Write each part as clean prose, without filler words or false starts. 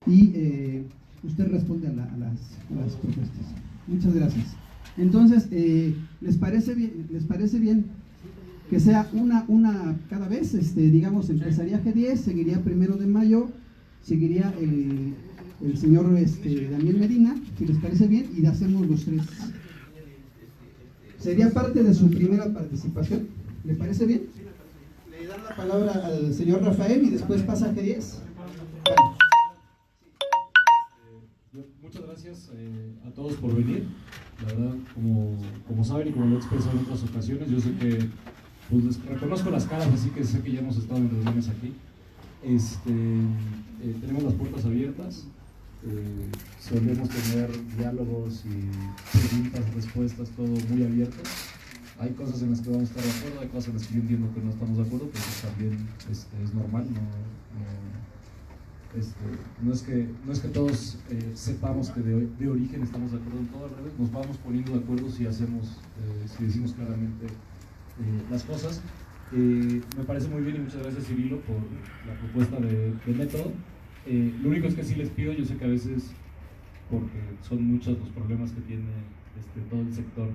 y usted responde a las propuestas. Muchas gracias. Entonces, ¿les parece bien que sea una cada vez? Digamos, empezaría G10, seguiría 1 de mayo, seguiría el señor Daniel Medina, si les parece bien, y hacemos los tres. Sería parte de su primera participación. ¿Le parece bien? Le dan la palabra al señor Rafael y después pasa a G10. Muchas gracias a todos por venir. La verdad, como saben y como lo he expresado en otras ocasiones, yo sé que pues, les reconozco las caras, así que sé que ya hemos estado en reuniones aquí. Tenemos las puertas abiertas, solemos tener diálogos y preguntas, respuestas, todo muy abierto. Hay cosas en las que vamos a estar de acuerdo, hay cosas en las que yo entiendo que no estamos de acuerdo, pero eso también es normal. No es que todos sepamos que de origen estamos de acuerdo en todo, al revés, nos vamos poniendo de acuerdo si decimos claramente las cosas. Me parece muy bien y muchas gracias, Cirilo, por la propuesta de método. Lo único es que sí les pido, yo sé que a veces, porque son muchos los problemas que tiene todo el sector,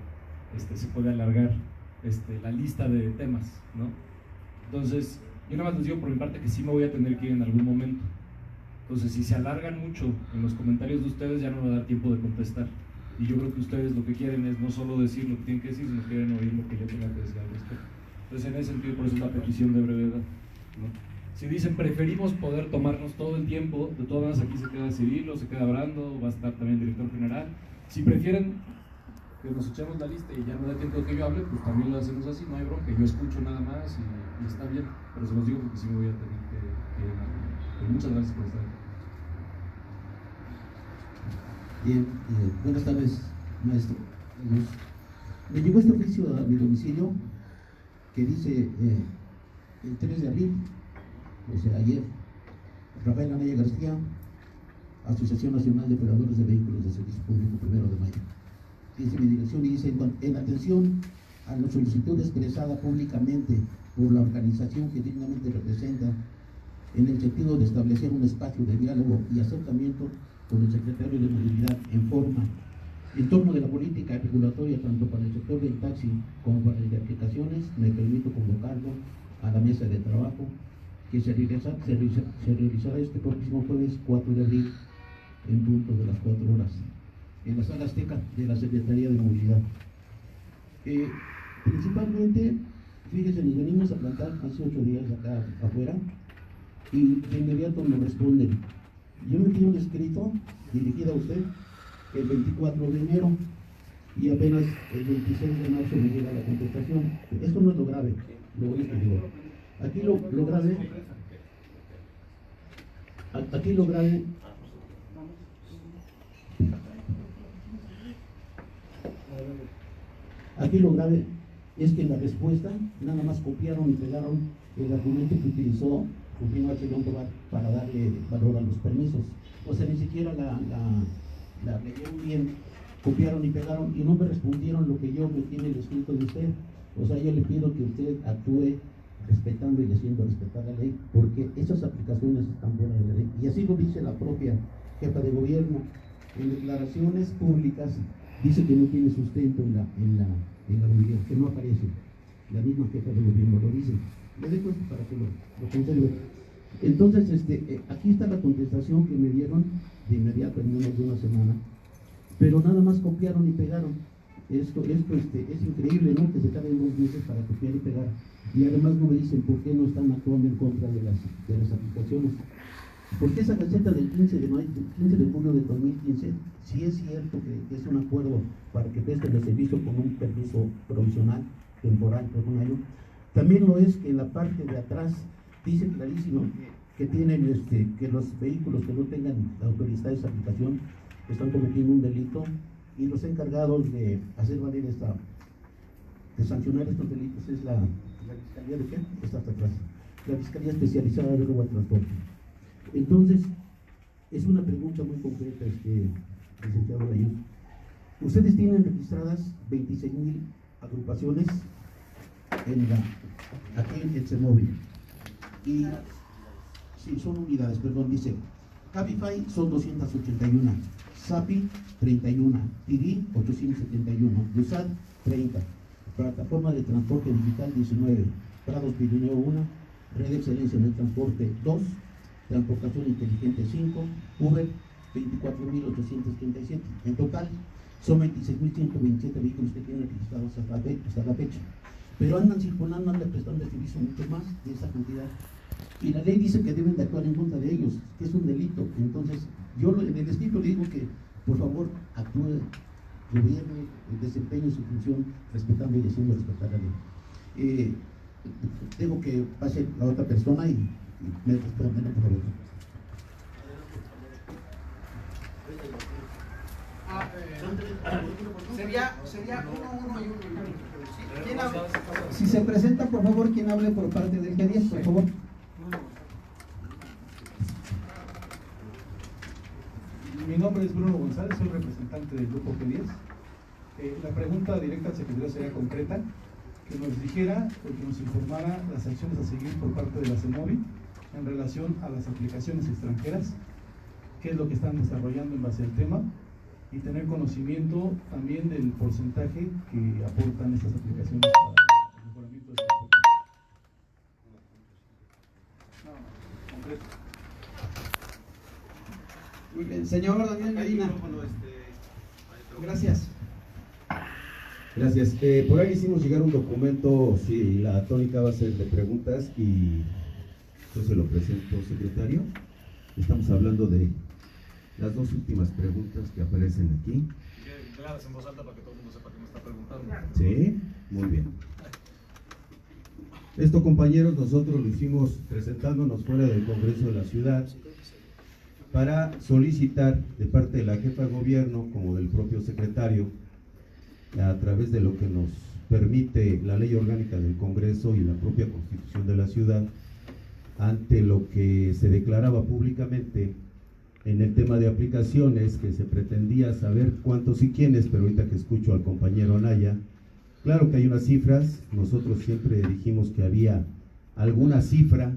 se puede alargar la lista de temas, ¿no? Entonces, yo nada más les digo por mi parte que sí me voy a tener que ir en algún momento. Entonces, si se alargan mucho en los comentarios de ustedes, ya no me va a dar tiempo de contestar. Y yo creo que ustedes lo que quieren es no solo decir lo que tienen que decir, sino que quieren oír lo que yo tenga que decir al respecto. Entonces, en ese sentido, por eso es la petición de brevedad, ¿no? Si dicen, preferimos poder tomarnos todo el tiempo, de todas maneras aquí se queda Cirilo, se queda Brando, va a estar también el director general. Si prefieren que nos echemos la lista y ya no da tiempo de que yo hable, pues también lo hacemos así, no hay bronca, yo escucho nada más y está bien, pero se los digo porque sí me voy a tener que ir en algún momento. Pero muchas gracias por estar aquí. Bien, buenas tardes, maestro. Me llegó este oficio a mi domicilio que dice el 3 de abril, o sea, ayer, Rafael Anaya García, Asociación Nacional de Operadores de Vehículos de Servicio Público, 1 de mayo. Dice mi dirección y dice, en atención a la solicitud expresada públicamente por la organización que dignamente representa, en el sentido de establecer un espacio de diálogo y acercamiento con el secretario de Movilidad en forma en torno de la política regulatoria tanto para el sector del taxi como para el de aplicaciones, me permito convocarlo a la mesa de trabajo que se realizará este próximo jueves 4 de abril en punto de las 4 horas en la sala azteca de la Secretaría de Movilidad. Principalmente, fíjese, nos venimos a plantar hace 8 días acá afuera y de inmediato nos responden. Yo metí un escrito dirigido a usted el 24 de enero y apenas el 26 de marzo me llega la contestación. Esto no es lo grave, lo único. Aquí lo grave, aquí lo grave, aquí lo grave es que en la respuesta nada más copiaron y pegaron el argumento que utilizó Rufino H. León Tobar para darle valor a los permisos. O sea, ni siquiera la leyeron bien, copiaron y pegaron y no me respondieron lo que yo metí en el escrito de usted. O sea, yo le pido que usted actúe respetando y haciendo respetar la ley, porque esas aplicaciones están fuera de la ley. Y así lo dice la propia jefa de gobierno. En declaraciones públicas dice que no tiene sustento en la movilidad, que no aparece. La misma jefa de gobierno lo dice. Le dejo esto para que lo conserve. Entonces, aquí está la contestación que me dieron de inmediato en menos de una semana, pero nada más copiaron y pegaron. Esto es increíble, ¿no? Que se tarden 2 meses para copiar y pegar. Y además no me dicen por qué no están actuando en contra de las aplicaciones. Porque esa gaceta del 15 de julio del 2015, sí es cierto que es un acuerdo para que presten el servicio con un permiso provisional, temporal, por 1 año. También lo es que en la parte de atrás dice clarísimo que tienen que los vehículos que no tengan autorizada esa aplicación están cometiendo un delito, y los encargados de hacer valer de sancionar estos delitos es la Fiscalía de qué? Está hasta atrás, la Fiscalía Especializada de Robo al Transporte. Entonces, es una pregunta muy concreta, licenciado Rayón. Ustedes tienen registradas 26,000 agrupaciones aquí en CEMOVI. Y sí, son unidades, perdón, dice Cabify son 281, Sapi 31, Tidi 871, Yusad 30, Plataforma de Transporte Digital 19, Prados Pirineo 1, Red de Excelencia en el Transporte 2, Transportación Inteligente 5, Uber 24.837. En total son 26.127 vehículos que tienen registrados hasta la fecha. Pero andan circulando, andan prestando servicio mucho más de esa cantidad. Y la ley dice que deben de actuar en contra de ellos, que es un delito. Entonces, yo en el escrito le digo que, por favor, actúe, gobierne, desempeñe su función respetando y haciendo respetar la ley. Tengo que pase la otra persona y me respondan, por favor. Sería uno y uno. ¿Quién habla? Si se presenta, por favor, quien hable por parte del G10, por favor. Mi nombre es Bruno González, soy representante del grupo G10. La pregunta directa al secretario sería concreta, que nos dijera o que nos informara las acciones a seguir por parte de la CEMOVI en relación a las aplicaciones extranjeras, qué es lo que están desarrollando en base al tema, y tener conocimiento también del porcentaje que aportan estas aplicaciones para el mejoramiento del transporte. Concreto. Muy bien, señor Daniel Medina. Gracias. Gracias. Por ahí hicimos llegar un documento, si la tónica va a ser de preguntas, y yo se lo presento, secretario. Estamos hablando de las dos últimas preguntas que aparecen aquí. Claras en voz alta para que todo el mundo sepa que me está preguntando. Sí, muy bien. Esto, compañeros, nosotros lo hicimos presentándonos fuera del Congreso de la Ciudad para solicitar de parte de la jefa de gobierno como del propio secretario, a través de lo que nos permite la ley orgánica del Congreso y la propia Constitución de la ciudad, ante lo que se declaraba públicamente en el tema de aplicaciones, que se pretendía saber cuántos y quiénes, pero ahorita que escucho al compañero Anaya, claro que hay unas cifras. Nosotros siempre dijimos que había alguna cifra,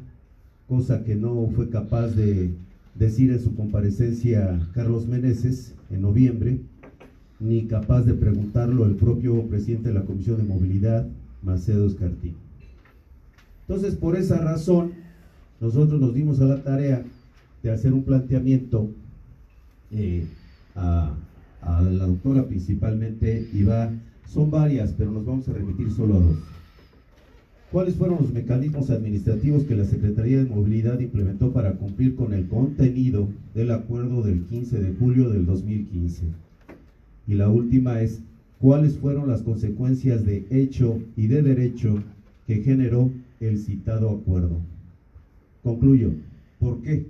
cosa que no fue capaz de decir en su comparecencia Carlos Meneses en noviembre, ni capaz de preguntarlo el propio presidente de la Comisión de Movilidad, Macedo Escartín. Entonces, por esa razón, nosotros nos dimos a la tarea de hacer un planteamiento a la doctora principalmente, y son varias, pero nos vamos a remitir solo a dos. ¿Cuáles fueron los mecanismos administrativos que la Secretaría de Movilidad implementó para cumplir con el contenido del acuerdo del 15 de julio del 2015? Y la última es, ¿cuáles fueron las consecuencias de hecho y de derecho que generó el citado acuerdo? Concluyo. ¿Por qué?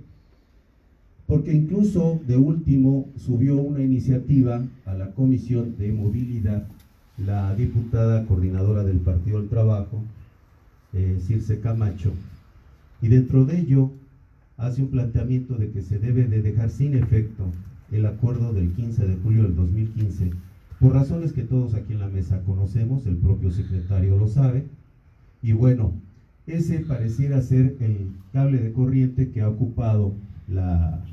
Porque incluso de último subió una iniciativa a la Comisión de Movilidad la diputada coordinadora del Partido del Trabajo, Circe Camacho, y dentro de ello hace un planteamiento de que se debe de dejar sin efecto el acuerdo del 15 de julio del 2015, por razones que todos aquí en la mesa conocemos, el propio secretario lo sabe, y bueno, ese pareciera ser el cable de corriente que ha ocupado la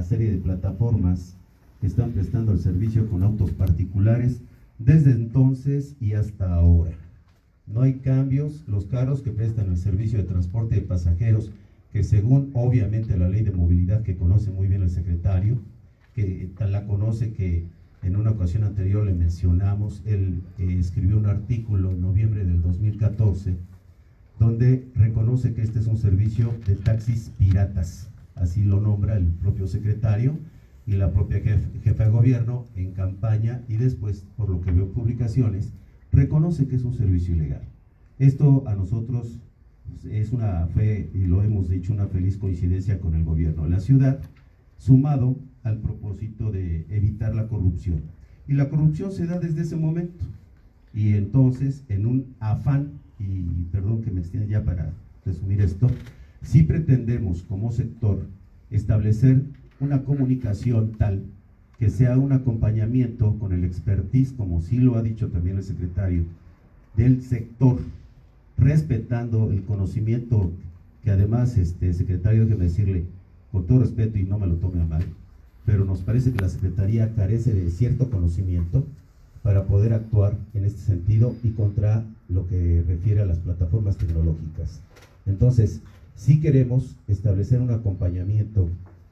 serie de plataformas que están prestando el servicio con autos particulares desde entonces y hasta ahora. No hay cambios. Los carros que prestan el servicio de transporte de pasajeros, que según obviamente la ley de movilidad que conoce muy bien el secretario, que la conoce, que en una ocasión anterior le mencionamos, él escribió un artículo en noviembre del 2014, donde reconoce que este es un servicio de taxis piratas, así lo nombra el propio secretario y la propia jefa de gobierno en campaña, y después, por lo que veo publicaciones, reconoce que es un servicio ilegal. Esto a nosotros es una fe, y lo hemos dicho, una feliz coincidencia con el gobierno de la ciudad, sumado al propósito de evitar la corrupción. Y la corrupción se da desde ese momento. Y entonces, en un afán, y perdón que me extienda ya para resumir esto, sí pretendemos como sector establecer una comunicación tal que sea un acompañamiento con el expertise, como sí lo ha dicho también el secretario, del sector, respetando el conocimiento que además, secretario, déjeme decirle, con todo respeto y no me lo tome a mal, pero nos parece que la Secretaría carece de cierto conocimiento para poder actuar en este sentido y contra lo que refiere a las plataformas tecnológicas. Entonces, sí queremos establecer un acompañamiento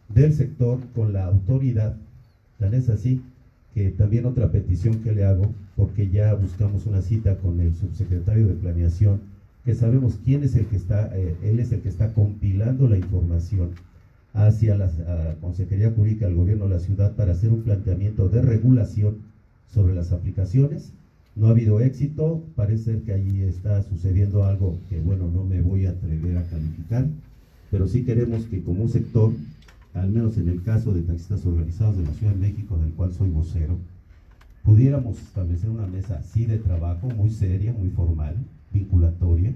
del sector con la autoridad. Tan es así que también otra petición que le hago, porque ya buscamos una cita con el subsecretario de Planeación, que sabemos quién es el que está, él es el que está compilando la información hacia la Consejería Jurídica del Gobierno de la Ciudad para hacer un planteamiento de regulación sobre las aplicaciones. No ha habido éxito, parece ser que allí está sucediendo algo que, bueno, no me voy a atrever a calificar, pero sí queremos que como un sector, al menos en el caso de taxistas organizados de la Ciudad de México, del cual soy vocero, pudiéramos establecer una mesa así de trabajo, muy seria, muy formal, vinculatoria,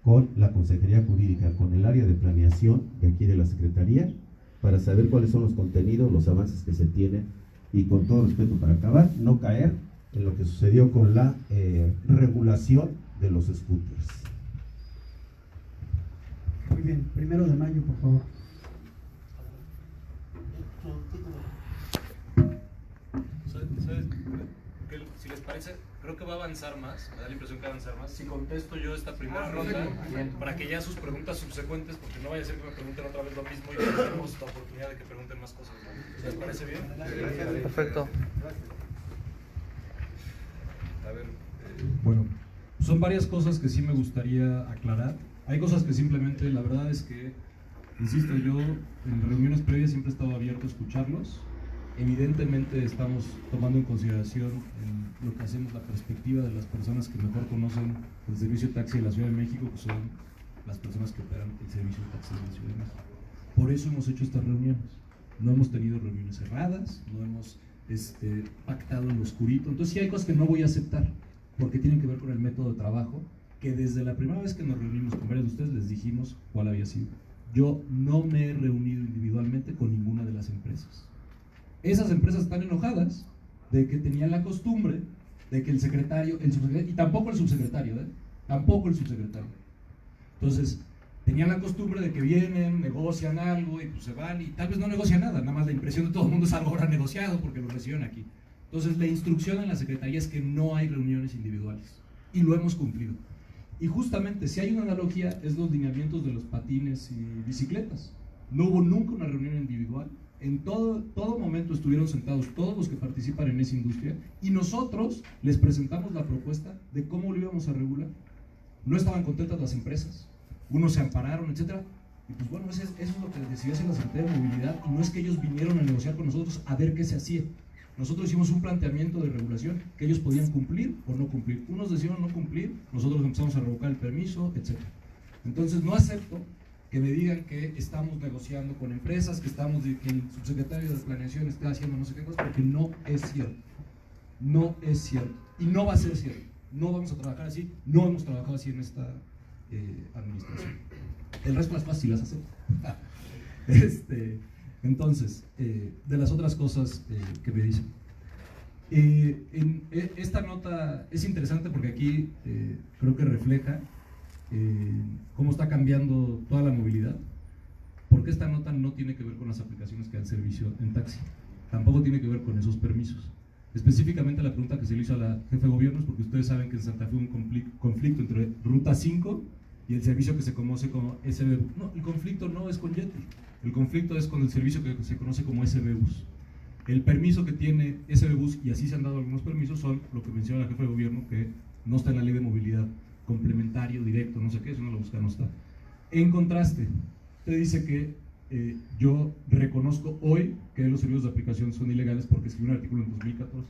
con la Consejería Jurídica, con el área de planeación de aquí de la Secretaría, para saber cuáles son los contenidos, los avances que se tienen, y con todo respeto para acabar, no caer en lo que sucedió con la regulación de los scooters. Muy bien, 1 de mayo, por favor. ¿Sabes? Si les parece, creo que va a avanzar más, me da la impresión que va a avanzar más. Si contesto yo esta primera ronda, para que ya sus preguntas subsecuentes, porque no vaya a ser que me pregunten otra vez lo mismo y tenemos la oportunidad de que pregunten más cosas, ¿no? ¿Les parece bien? Perfecto. A ver, Bueno, son varias cosas que sí me gustaría aclarar. Hay cosas que simplemente, la verdad es que, insisto, yo en reuniones previas siempre he estado abierto a escucharlos. Evidentemente estamos tomando en consideración en lo que hacemos la perspectiva de las personas que mejor conocen el servicio de taxi de la Ciudad de México, que son las personas que operan el servicio de taxi de la Ciudad de México. Por eso hemos hecho estas reuniones. No hemos tenido reuniones cerradas, no hemos pactado en lo oscurito. Entonces sí hay cosas que no voy a aceptar, porque tienen que ver con el método de trabajo, que desde la primera vez que nos reunimos con varios de ustedes les dijimos cuál había sido. Yo no me he reunido individualmente con ninguna de las empresas. Esas empresas están enojadas de que tenían la costumbre de que el subsecretario, y tampoco el subsecretario, tampoco el subsecretario. Entonces, tenían la costumbre de que vienen, negocian algo y pues se van y tal vez no negocian nada, nada más la impresión de todo el mundo es algo ahora negociado porque lo reciben aquí. Entonces, la instrucción en la Secretaría es que no hay reuniones individuales y lo hemos cumplido. Y justamente, si hay una analogía, es los lineamientos de los patines y bicicletas. No hubo nunca una reunión individual. En todo momento estuvieron sentados todos los que participan en esa industria y nosotros les presentamos la propuesta de cómo lo íbamos a regular. No estaban contentas las empresas, unos se ampararon, etc. Y pues bueno, eso es lo que decidió hacer la Secretaría de Movilidad, y no es que ellos vinieron a negociar con nosotros a ver qué se hacía. Nosotros hicimos un planteamiento de regulación que ellos podían cumplir o no cumplir. Unos decidieron no cumplir, nosotros empezamos a revocar el permiso, etc. Entonces no acepto que me digan que estamos negociando con empresas, que el subsecretario de Planeación está haciendo no sé qué cosas, porque no es cierto. No es cierto. Y no va a ser cierto. No vamos a trabajar así, no hemos trabajado así en esta administración. El resto las cosas sí las hacemos. Entonces, de las otras cosas que me dicen. Esta nota es interesante porque aquí creo que refleja cómo está cambiando toda la movilidad, porque esta nota no tiene que ver con las aplicaciones que dan servicio en taxi, tampoco tiene que ver con esos permisos. Específicamente la pregunta que se le hizo a la jefa de gobierno es porque ustedes saben que en Santa Fe hubo un conflicto entre Ruta 5 y el servicio que se conoce como SB. No, el conflicto no es con Yeti, el conflicto es con el servicio que se conoce como SB Bus. El permiso que tiene SB Bus, y así se han dado algunos permisos, son lo que menciona la jefa de gobierno, que no está en la ley de movilidad, complementario, directo, no sé qué, si uno lo busca no está. En contraste, usted dice que yo reconozco hoy que los servicios de aplicación son ilegales porque escribí un artículo en 2014.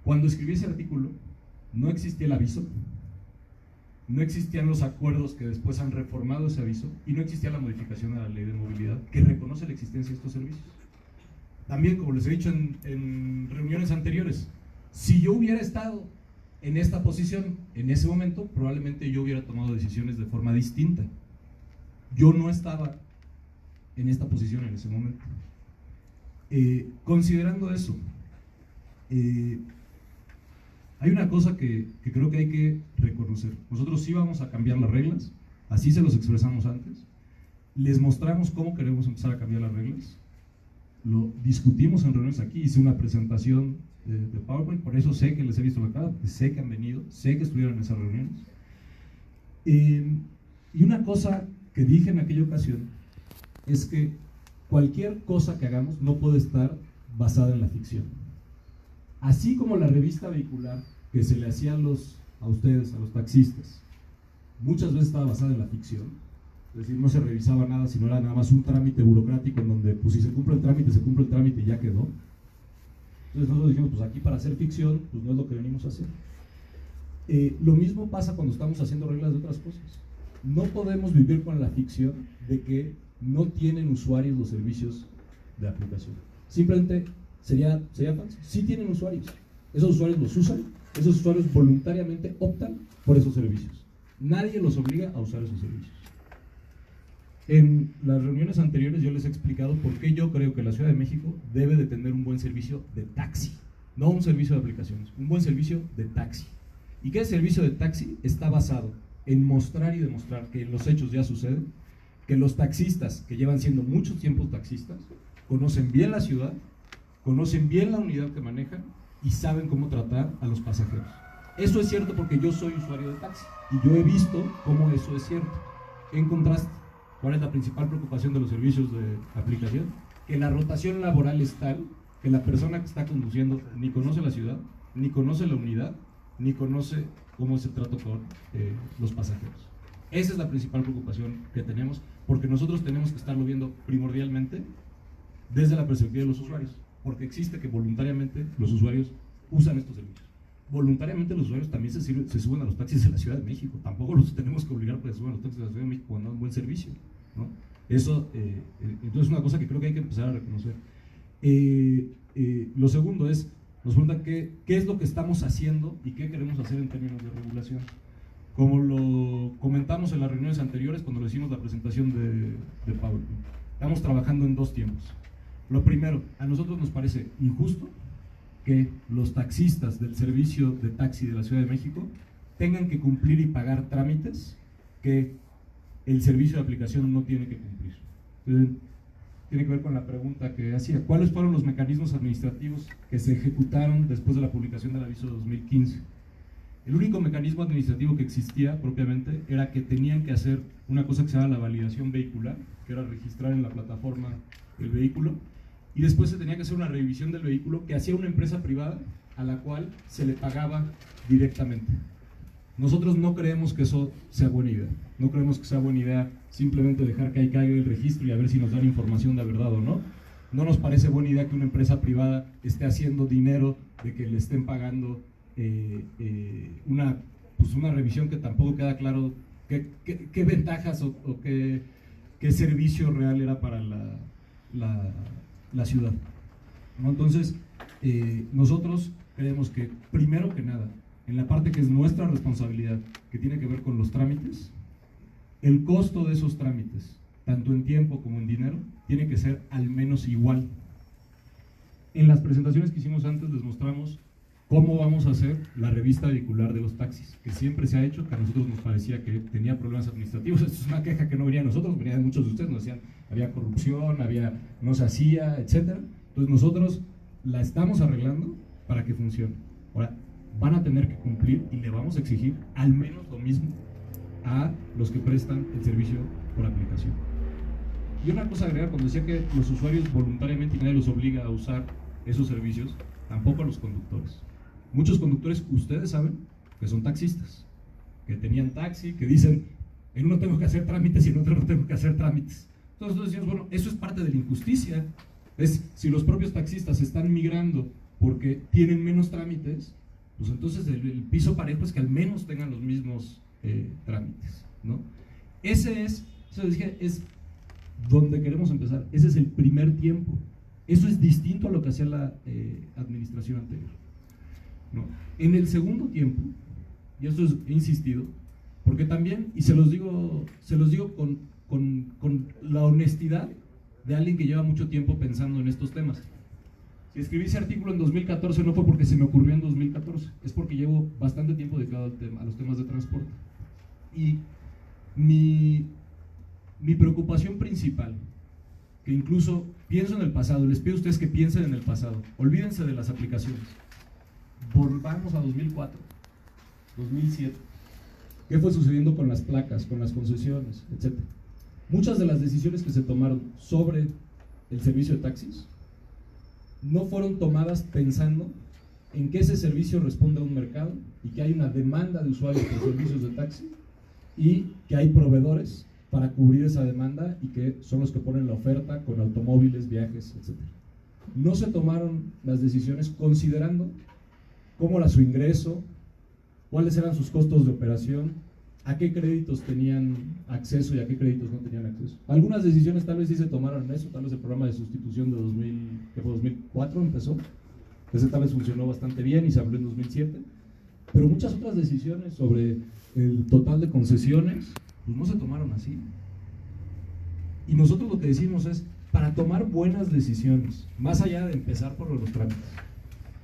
Cuando escribí ese artículo, no existía el aviso, no existían los acuerdos que después han reformado ese aviso, y no existía la modificación a la ley de movilidad que reconoce la existencia de estos servicios. También, como les he dicho en reuniones anteriores, si yo hubiera estado en esta posición en ese momento, probablemente yo hubiera tomado decisiones de forma distinta. Yo no estaba en esta posición en ese momento. Considerando eso, hay una cosa que creo que hay que reconocer. Nosotros sí vamos a cambiar las reglas, así se los expresamos antes, les mostramos cómo queremos empezar a cambiar las reglas, lo discutimos en reuniones aquí, hice una presentación de PowerPoint, por eso sé que les he visto la cara, sé que han venido, sé que estuvieron en esas reuniones. Y una cosa que dije en aquella ocasión es que cualquier cosa que hagamos no puede estar basada en la ficción. Así como la revista vehicular que se le hacía a ustedes, a los taxistas, muchas veces estaba basada en la ficción, es decir, no se revisaba nada, sino era nada más un trámite burocrático en donde, pues si se cumple el trámite y ya quedó. Entonces nosotros dijimos, pues aquí para hacer ficción, pues no es lo que venimos a hacer. Lo mismo pasa cuando estamos haciendo reglas de otras cosas. No podemos vivir con la ficción de que no tienen usuarios los servicios de aplicación. Simplemente sería falso. Sí tienen usuarios. Esos usuarios los usan, esos usuarios voluntariamente optan por esos servicios. Nadie los obliga a usar esos servicios. En las reuniones anteriores yo les he explicado por qué yo creo que la Ciudad de México debe de tener un buen servicio de taxi, no un servicio de aplicaciones, un buen servicio de taxi. ¿Y qué servicio de taxi? Está basado en mostrar y demostrar que en los hechos ya suceden, que los taxistas, que llevan siendo mucho tiempo taxistas, conocen bien la ciudad, conocen bien la unidad que manejan y saben cómo tratar a los pasajeros. Eso es cierto porque yo soy usuario de taxi y yo he visto cómo eso es cierto. En contraste, ¿cuál es la principal preocupación de los servicios de aplicación? Que la rotación laboral es tal que la persona que está conduciendo ni conoce la ciudad, ni conoce la unidad, ni conoce cómo es el trato con los pasajeros. Esa es la principal preocupación que tenemos, porque nosotros tenemos que estarlo viendo primordialmente desde la perspectiva de los usuarios, porque existe que voluntariamente los usuarios usan estos servicios. Voluntariamente los usuarios también se suben a los taxis de la Ciudad de México. Tampoco los tenemos que obligar para que se suban a los taxis de la Ciudad de México cuando dan un buen servicio, ¿no? Eso, entonces es una cosa que creo que hay que empezar a reconocer. Lo segundo es, nos preguntan qué es lo que estamos haciendo y qué queremos hacer en términos de regulación. Como lo comentamos en las reuniones anteriores cuando le hicimos la presentación de PowerPoint, estamos trabajando en dos tiempos. Lo primero, a nosotros nos parece injusto que los taxistas del servicio de taxi de la Ciudad de México tengan que cumplir y pagar trámites que el servicio de aplicación no tiene que cumplir. Tiene que ver con la pregunta que hacía: ¿cuáles fueron los mecanismos administrativos que se ejecutaron después de la publicación del aviso de 2015? El único mecanismo administrativo que existía propiamente era que tenían que hacer una cosa que se llama la validación vehicular, que era registrar en la plataforma el vehículo, y después se tenía que hacer una revisión del vehículo que hacía una empresa privada a la cual se le pagaba directamente. Nosotros no creemos que eso sea buena idea. No creemos que sea buena idea simplemente dejar que ahí caiga el registro y a ver si nos dan información de verdad o no. No nos parece buena idea que una empresa privada esté haciendo dinero de que le estén pagando una revisión que tampoco queda claro qué ventajas o qué servicio real era para la ciudad, ¿no? Entonces, nosotros creemos que, primero que nada, en la parte que es nuestra responsabilidad, que tiene que ver con los trámites, el costo de esos trámites, tanto en tiempo como en dinero, tiene que ser al menos igual. En las presentaciones que hicimos antes les mostramos cómo vamos a hacer la revista vehicular de los taxis, que siempre se ha hecho, que a nosotros nos parecía que tenía problemas administrativos. Esto es una queja que no venía de nosotros, venía de muchos de ustedes, nos decían, había corrupción, no se hacía, etc. Entonces nosotros la estamos arreglando para que funcione. Ahora, van a tener que cumplir y le vamos a exigir al menos lo mismo a los que prestan el servicio por aplicación. Y una cosa a agregar, cuando decía que los usuarios voluntariamente y nadie los obliga a usar esos servicios, tampoco a los conductores. Muchos conductores, ustedes saben, que son taxistas, que tenían taxi, que dicen, en uno tengo que hacer trámites y en otro no tengo que hacer trámites. Entonces nosotros decimos, bueno, eso es parte de la injusticia. Si los propios taxistas están migrando porque tienen menos trámites, pues entonces el piso parejo es que al menos tengan los mismos trámites, ¿no? Eso es donde queremos empezar. Ese es el primer tiempo. Eso es distinto a lo que hacía la administración anterior, ¿no? En el segundo tiempo, y esto he insistido, porque también, y se los digo con la honestidad de alguien que lleva mucho tiempo pensando en estos temas. Si escribí ese artículo en 2014 no fue porque se me ocurrió en 2014, es porque llevo bastante tiempo dedicado a los temas de transporte. Y mi Mi preocupación principal, que incluso pienso en el pasado, les pido a ustedes que piensen en el pasado, olvídense de las aplicaciones, volvamos a 2004, 2007, ¿qué fue sucediendo con las placas, con las concesiones, etcétera? Muchas de las decisiones que se tomaron sobre el servicio de taxis no fueron tomadas pensando en que ese servicio responde a un mercado y que hay una demanda de usuarios de servicios de taxi y que hay proveedores para cubrir esa demanda y que son los que ponen la oferta con automóviles, viajes, etc. No se tomaron las decisiones considerando cómo era su ingreso, cuáles eran sus costos de operación, a qué créditos tenían acceso y a qué créditos no tenían acceso. Algunas decisiones tal vez sí se tomaron en eso, tal vez el programa de sustitución de 2004 empezó, ese tal vez funcionó bastante bien y se habló en 2007, pero muchas otras decisiones sobre el total de concesiones pues no se tomaron así. Y nosotros lo que decimos es, para tomar buenas decisiones, más allá de empezar por los trámites,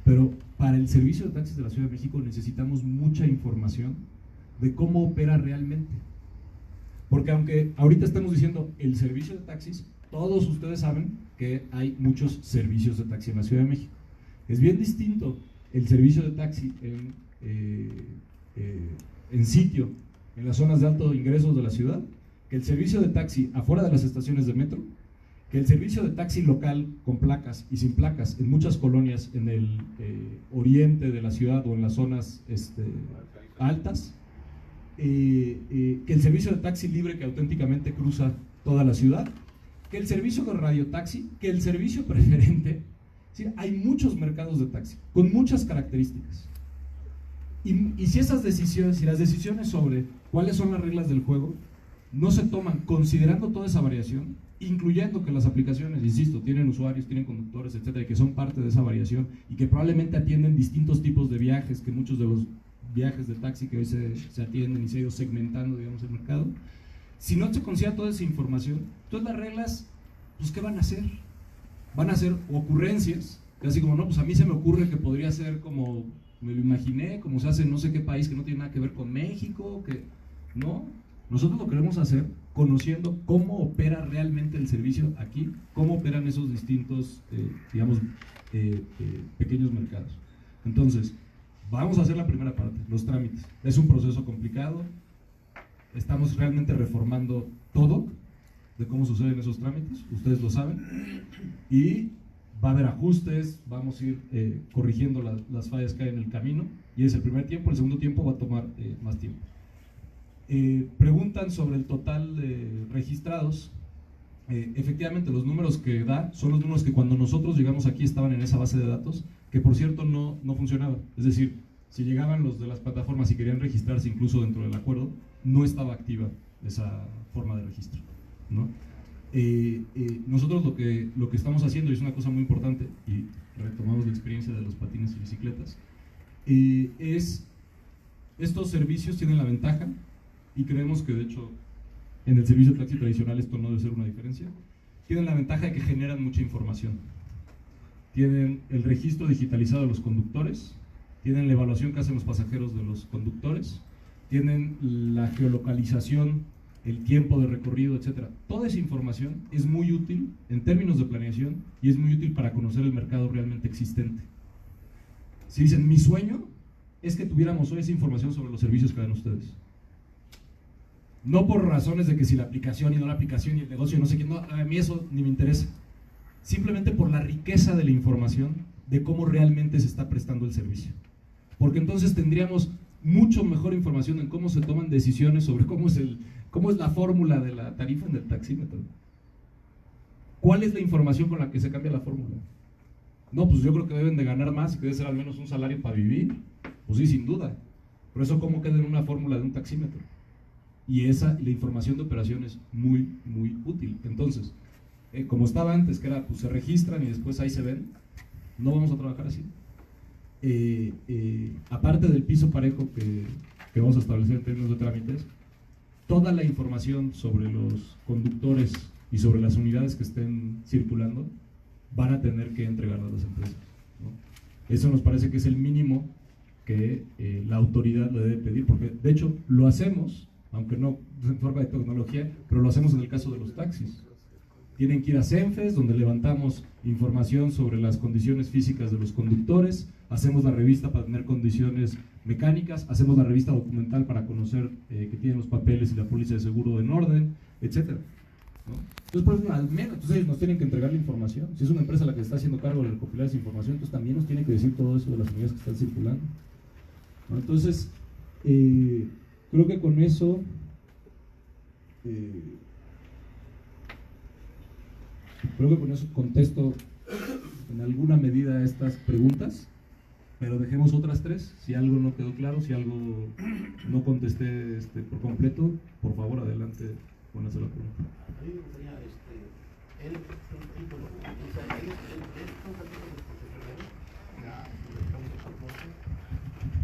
pero para el servicio de taxis de la Ciudad de México necesitamos mucha información de cómo opera realmente. Porque aunque ahorita estamos diciendo el servicio de taxis, todos ustedes saben que hay muchos servicios de taxi en la Ciudad de México. Es bien distinto el servicio de taxi en sitio, en las zonas de alto ingresos de la ciudad, que el servicio de taxi afuera de las estaciones de metro, que el servicio de taxi local con placas y sin placas en muchas colonias en el oriente de la ciudad o en las zonas altas, que el servicio de taxi libre que auténticamente cruza toda la ciudad, que el servicio de radiotaxi, que el servicio preferente. ¿Sí? Hay muchos mercados de taxi con muchas características. Y si esas decisiones, si las decisiones sobre cuáles son las reglas del juego no se toman considerando toda esa variación, incluyendo que las aplicaciones, insisto, tienen usuarios, tienen conductores, etcétera, y que son parte de esa variación y que probablemente atienden distintos tipos de viajes, que muchos de los viajes de taxi que hoy se atienden y se ha ido segmentando, digamos, el mercado. Si no se considera toda esa información, entonces las reglas, pues ¿qué van a hacer? Van a ser ocurrencias, así como, no, pues a mí se me ocurre que podría ser como me lo imaginé, como se hace en no sé qué país que no tiene nada que ver con México, que no. Nosotros lo queremos hacer conociendo cómo opera realmente el servicio aquí, cómo operan esos distintos, digamos, pequeños mercados. Entonces, vamos a hacer la primera parte, los trámites. Es un proceso complicado, estamos realmente reformando todo de cómo suceden esos trámites, ustedes lo saben, y va a haber ajustes, vamos a ir corrigiendo las fallas que hay en el camino, y es el primer tiempo. El segundo tiempo va a tomar más tiempo. Preguntan sobre el total de registrados. Efectivamente, los números que da son los números que cuando nosotros llegamos aquí estaban en esa base de datos, que por cierto no funcionaba. Es decir, si llegaban los de las plataformas y querían registrarse incluso dentro del acuerdo, no estaba activa esa forma de registro, ¿no? Nosotros lo que estamos haciendo, y es una cosa muy importante, y retomamos la experiencia de los patines y bicicletas, es estos servicios tienen la ventaja, y creemos que de hecho en el servicio de taxi tradicional esto no debe ser una diferencia, tienen la ventaja de que generan mucha información. Tienen el registro digitalizado de los conductores, tienen la evaluación que hacen los pasajeros de los conductores, tienen la geolocalización, el tiempo de recorrido, etcétera. Toda esa información es muy útil en términos de planeación y es muy útil para conocer el mercado realmente existente. Si dicen, mi sueño es que tuviéramos hoy esa información sobre los servicios que dan ustedes. No por razones de que si la aplicación y no la aplicación y el negocio y no sé qué, no, a mí eso ni me interesa. Simplemente por la riqueza de la información de cómo realmente se está prestando el servicio. Porque entonces tendríamos mucho mejor información en cómo se toman decisiones sobre cómo es la fórmula de la tarifa en el taxímetro. ¿Cuál es la información con la que se cambia la fórmula? No, pues yo creo que deben de ganar más y que debe ser al menos un salario para vivir. Pues sí, sin duda. Por eso, ¿cómo queda en una fórmula de un taxímetro? Y la información de operación es muy, muy útil. Entonces, como estaba antes, que era, pues se registran y después ahí se ven, no vamos a trabajar así. Aparte del piso parejo que vamos a establecer en términos de trámites, toda la información sobre los conductores y sobre las unidades que estén circulando van a tener que entregar a las empresas, ¿no? Eso nos parece que es el mínimo que la autoridad le debe pedir, porque de hecho lo hacemos aunque no en forma de tecnología, pero lo hacemos en el caso de los taxis. Tienen que ir a CENFES, donde levantamos información sobre las condiciones físicas de los conductores, hacemos la revista para tener condiciones mecánicas, hacemos la revista documental para conocer que tienen los papeles y la póliza de seguro en orden, etcétera, ¿no? Entonces, pues, al menos entonces ellos nos tienen que entregar la información. Si es una empresa la que está haciendo cargo de recopilar esa información, entonces también nos tienen que decir todo eso de las unidades que están circulando, ¿no? Entonces, creo que con eso contesto en alguna medida estas preguntas, pero dejemos otras tres. Si algo no quedó claro, si algo no contesté por completo, por favor, adelante con hacer la pregunta.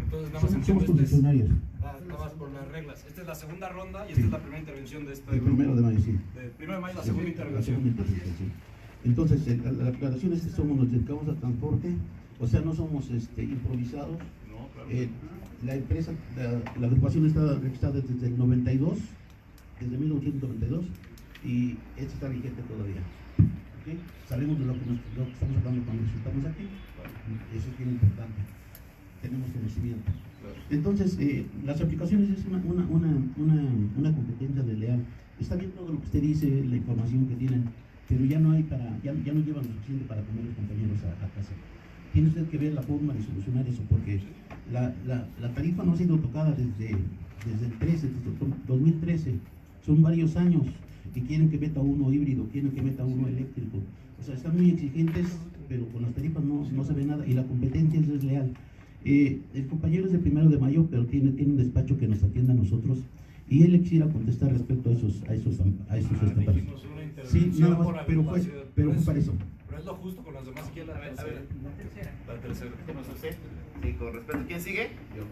Entonces, nada más Somos concesionarios. Nada más por las reglas. Esta es la segunda ronda y esta es la primera intervención de este El grupo. 1 de mayo, sí. El 1 de mayo la segunda La intervención. segunda intervención, sí. Entonces, la aclaración es que nos dedicamos al transporte, o sea, no somos improvisados. No, claro. La empresa, la agrupación está registrada desde el 92, desde 1992, y esta está vigente todavía. ¿Okay? Sabemos de lo que estamos hablando cuando resultamos aquí, eso es bien importante, tenemos conocimiento. Entonces, las aplicaciones es una competencia desleal. Está bien todo lo que usted dice, la información que tienen, pero ya no hay ya no llevan lo suficiente para poner los compañeros a casa. Tiene usted que ver la forma de solucionar eso, porque la tarifa no ha sido tocada desde el 2013, son varios años, y quieren que meta uno híbrido, quieren que meta uno eléctrico. O sea, están muy exigentes, pero con las tarifas no se ve nada, y la competencia es desleal. El compañero es de 1 de mayo, pero tiene un despacho que nos atiende a nosotros, y él le quisiera contestar respecto a esos estatales. Sí, nada más, pero fue para eso. Pero es lo justo con los demás. ¿Quién la tercera? La tercera. Sí, con respeto. ¿Quién sigue? Yo.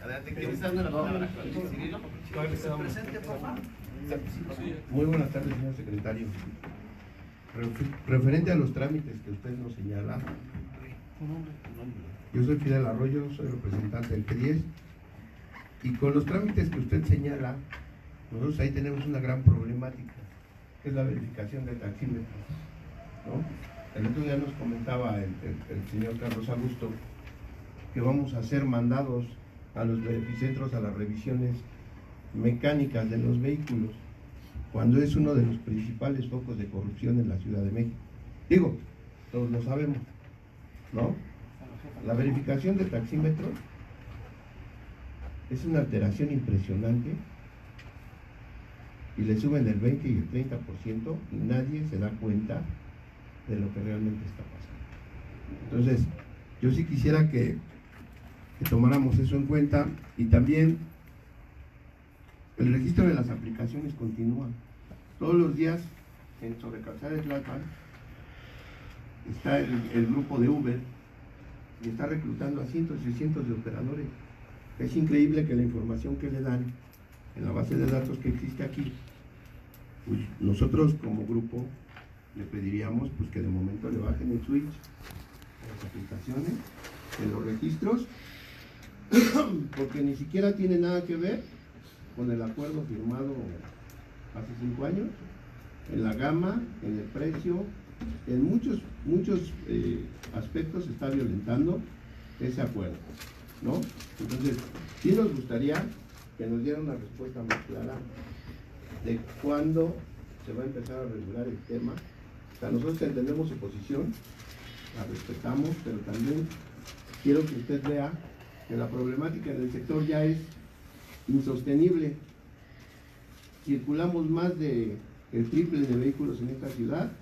Adelante, ¿quién está dando la palabra? ¿Cirilo? Presente, por favor. Muy buenas tardes, señor secretario. Referente a los trámites que usted nos señala, yo soy Fidel Arroyo, soy representante del G10, y con los trámites que usted señala, nosotros ahí tenemos una gran problemática, que es la verificación de taxímetros, ¿no? El otro día nos comentaba el señor Carlos Augusto que vamos a hacer mandados a los verificentros a las revisiones mecánicas de los vehículos, cuando es uno de los principales focos de corrupción en la Ciudad de México. Digo, todos lo sabemos, ¿no? La verificación de taxímetros es una alteración impresionante, y le suben el 20 y el 30%, y nadie se da cuenta de lo que realmente está pasando. Entonces, yo sí quisiera que tomáramos eso en cuenta, y también el registro de las aplicaciones continúa. Todos los días en Sobrecalzada de Tlalpan está el grupo de Uber, y está reclutando a cientos y cientos de operadores. Es increíble que la información que le dan en la base de datos que existe aquí, pues nosotros como grupo le pediríamos pues que de momento le bajen el switch a las aplicaciones, en los registros, porque ni siquiera tiene nada que ver con el acuerdo firmado hace 5 años, en la gama, en el precio, en muchos aspectos se está violentando ese acuerdo, ¿no? Entonces, sí nos gustaría que nos dieran una respuesta más clara de cuándo se va a empezar a regular el tema. O sea, nosotros entendemos su posición, la respetamos, pero también quiero que usted vea que la problemática del sector ya es insostenible. Circulamos más del triple de vehículos en esta ciudad,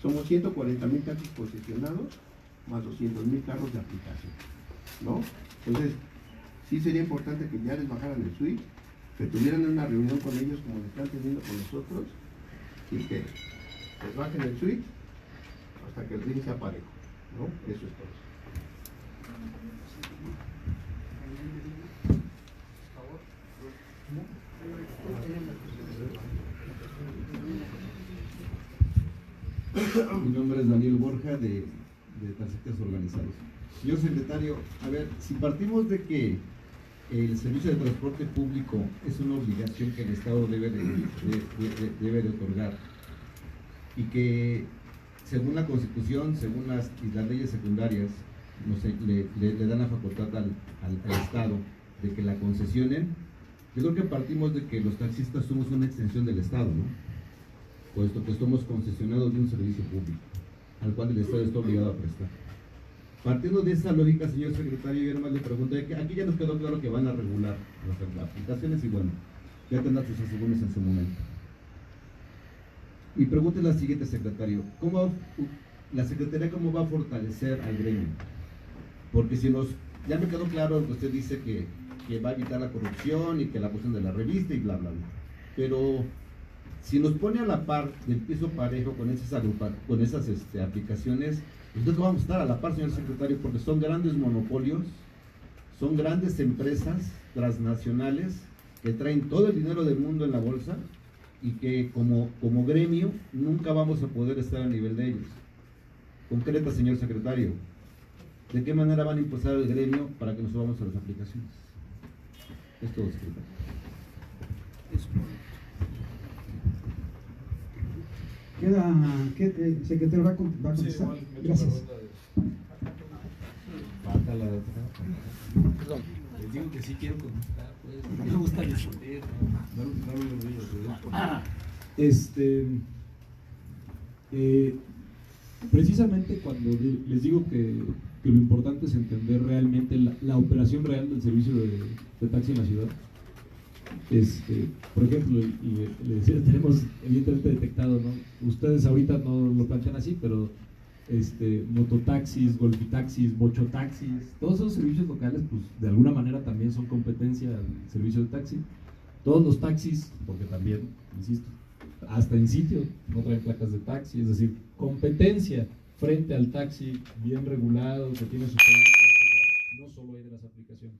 somos 140,000 taxis concesionados, más 200,000 carros de aplicación, ¿no? Entonces, sí sería importante que ya les bajaran el switch, que tuvieran una reunión con ellos como lo están teniendo con nosotros, y que les bajen el switch hasta que el ring sea parejo, ¿no? Eso es todo. Mi nombre es Daniel Borja de Taxistas Organizados. Señor secretario, a ver, si partimos de que el servicio de transporte público es una obligación que el Estado debe de otorgar, y que según la Constitución, según las leyes secundarias, no sé, le dan la facultad al Estado de que la concesionen. Yo creo que partimos de que los taxistas somos una extensión del Estado, ¿no? Puesto que somos concesionados de un servicio público al cual el Estado está obligado a prestar. Partiendo de esa lógica, señor secretario, yo nomás le pregunto, que aquí ya nos quedó claro que van a regular las aplicaciones, y bueno, ya tendrán sus asegúnes en su momento. Mi pregunta es la siguiente, secretario: la Secretaría cómo va a fortalecer al gremio? Porque ya me quedó claro que usted dice que va a evitar la corrupción y que la cuestión de la revista y bla, bla, bla. Pero si nos pone a la par del piso parejo con esas aplicaciones, entonces vamos a estar a la par, señor secretario, porque son grandes monopolios, son grandes empresas transnacionales que traen todo el dinero del mundo en la bolsa, y que como gremio nunca vamos a poder estar a nivel de ellos. Concreta, señor secretario, ¿de qué manera van a impulsar el gremio para que nos subamos a las aplicaciones? Es todo, secretario. Secretario, ¿va a contestar? Gracias. Perdón, les digo que sí quiero contestar, pues, me gusta responder, precisamente cuando les digo que lo importante es entender realmente la operación real del servicio de taxi en la ciudad. Por ejemplo, y le decía, tenemos evidentemente detectado, ¿no? Ustedes ahorita no lo plantean así, pero mototaxis, golfitaxis, bochotaxis, todos esos servicios locales, pues de alguna manera también son competencia del servicio de taxi. Todos los taxis, porque también, insisto, hasta en sitio no traen placas de taxi, es decir, competencia frente al taxi bien regulado, que tiene su placa, etc. No solo hay de las aplicaciones.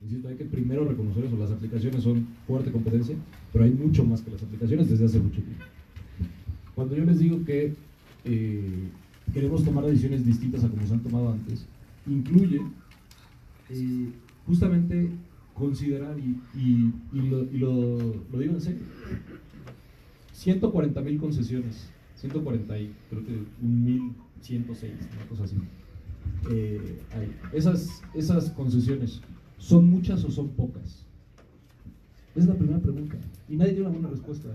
Insisto, hay que primero reconocer eso. Las aplicaciones son fuerte competencia, pero hay mucho más que las aplicaciones desde hace mucho tiempo. Cuando yo les digo que queremos tomar decisiones distintas a como se han tomado antes, incluye justamente considerar, y lo digo en serio, 140,000 concesiones, 140 y creo que 1,106, una cosa así. Esas concesiones, ¿son muchas o son pocas? Es la primera pregunta, y nadie tiene una buena respuesta.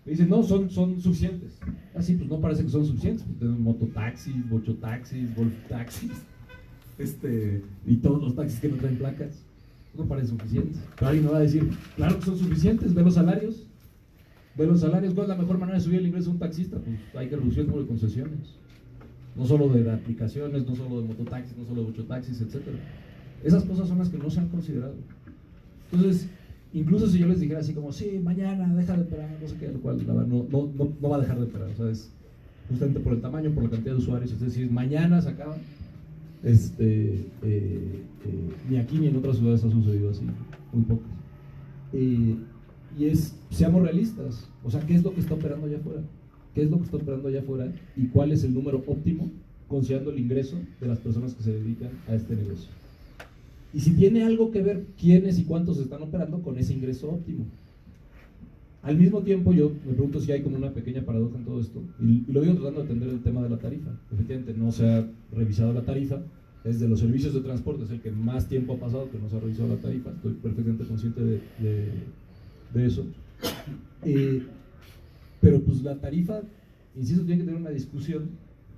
Me dicen, no, son suficientes. Así, pues no parece que son suficientes. Tenemos mototaxis, bochotaxis, golftaxis, y todos los taxis que no traen placas. No parecen suficientes. Pero alguien me va a decir, claro que son suficientes, ve los salarios. ¿Cuál es la mejor manera de subir el ingreso de un taxista? Pues hay que reducir el número de concesiones. No solo de aplicaciones, no solo de mototaxis, no solo de bochotaxis, etc. Esas cosas son las que no se han considerado. Entonces, incluso si yo les dijera así como, sí, mañana deja de operar, no sé qué, lo cual la verdad no va a dejar de operar, o sea, es justamente por el tamaño, por la cantidad de usuarios. Es decir, mañana se acaba, ni aquí ni en otras ciudades ha sucedido así, muy pocas. Seamos realistas, o sea, ¿qué es lo que está operando allá afuera? ¿Qué es lo que está operando allá afuera? ¿Y cuál es el número óptimo considerando el ingreso de las personas que se dedican a este negocio? Y si tiene algo que ver quiénes y cuántos están operando con ese ingreso óptimo. Al mismo tiempo, yo me pregunto si hay como una pequeña paradoja en todo esto, y lo digo tratando de atender el tema de la tarifa. Efectivamente, no se ha revisado la tarifa. Es de los servicios de transporte, es el que más tiempo ha pasado que no se ha revisado la tarifa. Estoy perfectamente consciente de eso. Pero pues la tarifa, insisto, tiene que tener una discusión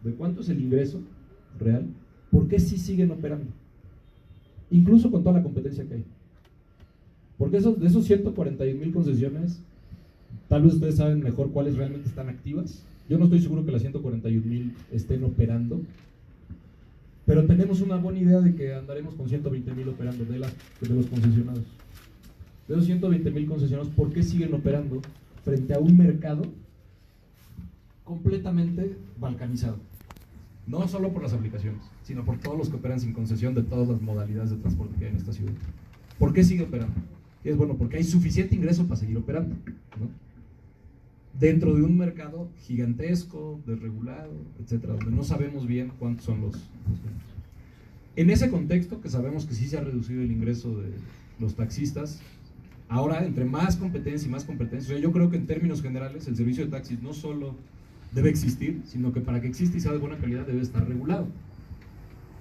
de cuánto es el ingreso real, por qué sí siguen operando, incluso con toda la competencia que hay. Porque de esos 141,000 concesiones, tal vez ustedes saben mejor cuáles realmente están activas. Yo no estoy seguro que las 141,000 estén operando, pero tenemos una buena idea de que andaremos con 120,000 operando de los concesionados. De esos 120,000 concesionados, ¿por qué siguen operando frente a un mercado completamente balcanizado? No solo por las aplicaciones, sino por todos los que operan sin concesión de todas las modalidades de transporte que hay en esta ciudad. ¿Por qué sigue operando? Y es bueno, porque hay suficiente ingreso para seguir operando, ¿no? Dentro de un mercado gigantesco, desregulado, etcétera, donde no sabemos bien cuántos son los. En ese contexto, que sabemos que sí se ha reducido el ingreso de los taxistas, ahora entre más competencia y más competencia, o sea, yo creo que en términos generales el servicio de taxis no solo debe existir, sino que para que exista y sea de buena calidad debe estar regulado.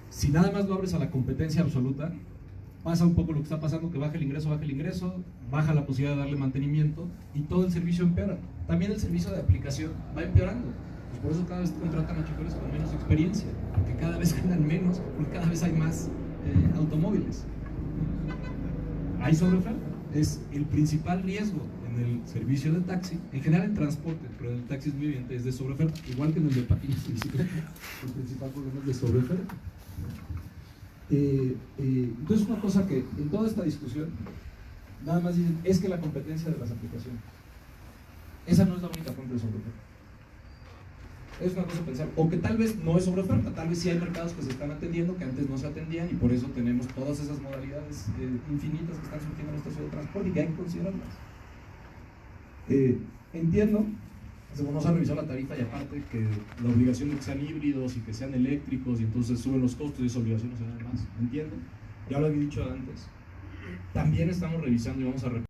Si nada más lo abres a la competencia absoluta, pasa un poco lo que está pasando, que baja el ingreso, baja la posibilidad de darle mantenimiento y todo el servicio empeora. También el servicio de aplicación va empeorando. Pues por eso cada vez contratan a choferes con menos experiencia, porque cada vez ganan menos, porque cada vez hay más automóviles. Hay sobreoferta. Es el principal riesgo en el servicio de taxi, en general en transporte, pero en el taxi es muy evidente, es de sobreoferta, igual que en el de patines y bicicleta. El principal problema es de sobreoferta. Entonces una cosa que en toda esta discusión nada más dicen es que la competencia de las aplicaciones, esa no es la única fuente de sobreoferta. Es una cosa pensar, o que tal vez no es sobreoferta, tal vez sí hay mercados que se están atendiendo que antes no se atendían y por eso tenemos todas esas modalidades infinitas que están surgiendo en esta ciudad de transporte y que hay que considerarlas. Entiendo, no se ha revisado la tarifa y aparte que la obligación de que sean híbridos y que sean eléctricos y entonces suben los costos y esa obligación no se da más. Entiendo, ya lo había dicho antes. También estamos revisando y vamos a